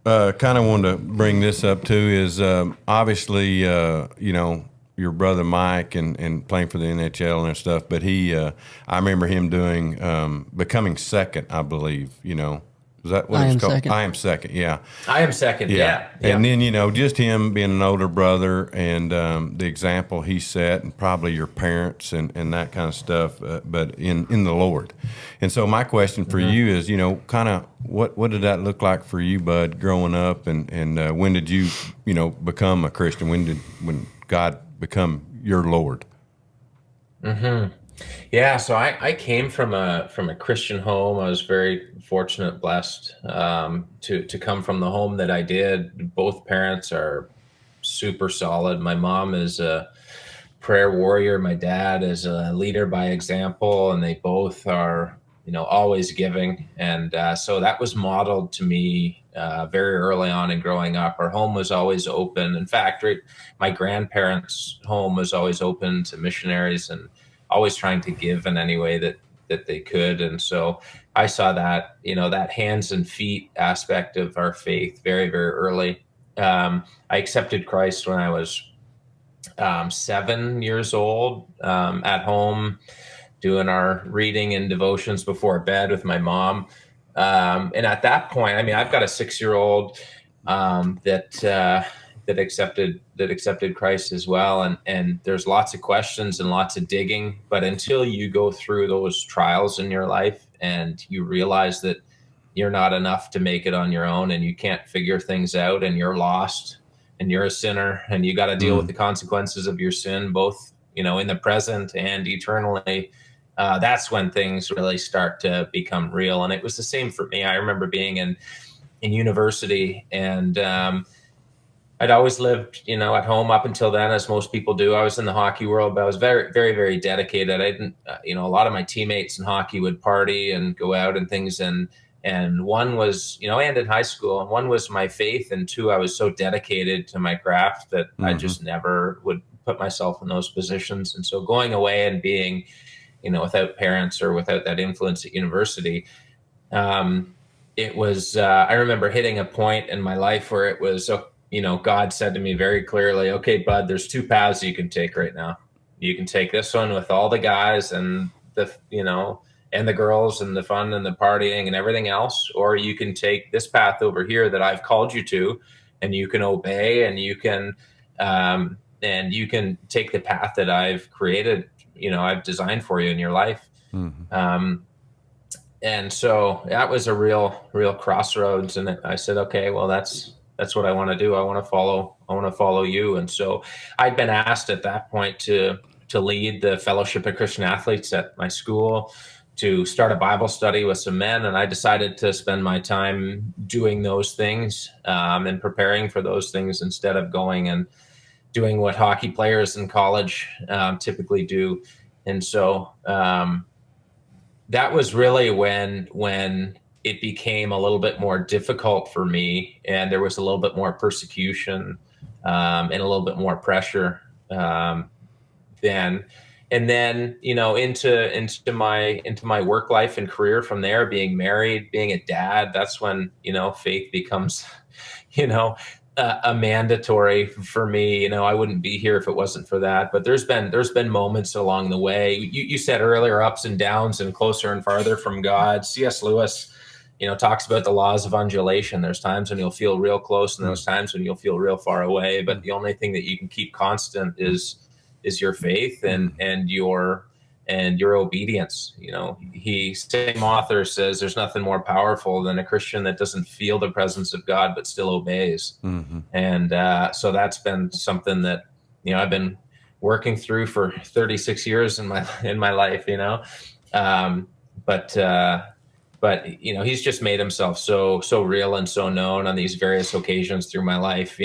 Kind of wanted to bring this up too is obviously, your brother Mike and playing for the NHL and stuff, but I remember him doing, becoming second, I believe, is that what I it was am called? second. I am second, yeah. I am second. Yeah. Yeah, And yeah. then, just him being an older brother and the example he set, and probably your parents and that kind of stuff, but in the Lord. And so, my question for hmm you is, kind of what did that look like for you, Bud, growing up? And when did you, become a Christian? When God become your Lord? hmm Yeah, so I came from a Christian home. I was very fortunate, blessed to come from the home that I did. Both parents are super solid. My mom is a prayer warrior. My dad is a leader by example, and they both are, always giving. And so that was modeled to me very early on in growing up. Our home was always open. In fact, right, my grandparents' home was always open to missionaries and always trying to give in any way that they could. And so I saw that, that hands and feet aspect of our faith very, very early. I accepted Christ when I was 7 years old, at home doing our reading and devotions before bed with my mom. And at that point, I mean, I've got a 6 year old that accepted Christ as well, and there's lots of questions and lots of digging. But until you go through those trials in your life and you realize that you're not enough to make it on your own, and you can't figure things out, and you're lost, and you're a sinner, and you got to deal with the Mm. consequences of your sin, both in the present and eternally. That's when things really start to become real. And it was the same for me. I remember being in university, and I'd always lived, at home up until then, as most people do. I was in the hockey world, but I was very, very, very dedicated. I didn't, a lot of my teammates in hockey would party and go out and things. And one was, I ended high school, and one was my faith. And two, I was so dedicated to my craft that I Mm-hmm. just never would put myself in those positions. And so going away and being, without parents or without that influence at university, um, it was, I remember hitting a point in my life where it was, God said to me very clearly, okay, bud, there's two paths you can take right now. You can take this one with all the guys and and the girls and the fun and the partying and everything else, or you can take this path over here that I've called you to, and you can obey, and you can take the path that I've created, I've designed for you in your life. Mm-hmm. Um, and so that was a real crossroads. And I said, okay, well, that's what I want to do. I want to follow you. And so I'd been asked at that point to lead the Fellowship of Christian Athletes at my school, to start a Bible study with some men. And I decided to spend my time doing those things, and preparing for those things, instead of going and doing what hockey players in college typically do. And so that was really when it became a little bit more difficult for me, and there was a little bit more persecution, and a little bit more pressure, then. And then, into my work life and career from there, being married, being a dad, that's when, faith becomes, you know a mandatory for me. I wouldn't be here if it wasn't for that. But there's been moments along the way. You said earlier, ups and downs and closer and farther from God. C.S. Lewis, talks about the laws of undulation. There's times when you'll feel real close, and there's times when you'll feel real far away. But the only thing that you can keep constant is your faith and your obedience. Same author says there's nothing more powerful than a Christian that doesn't feel the presence of God but still obeys. Mm-hmm. And so that's been something that I've been working through for 36 years in my life. Um, but he's just made himself so real and so known on these various occasions through my life.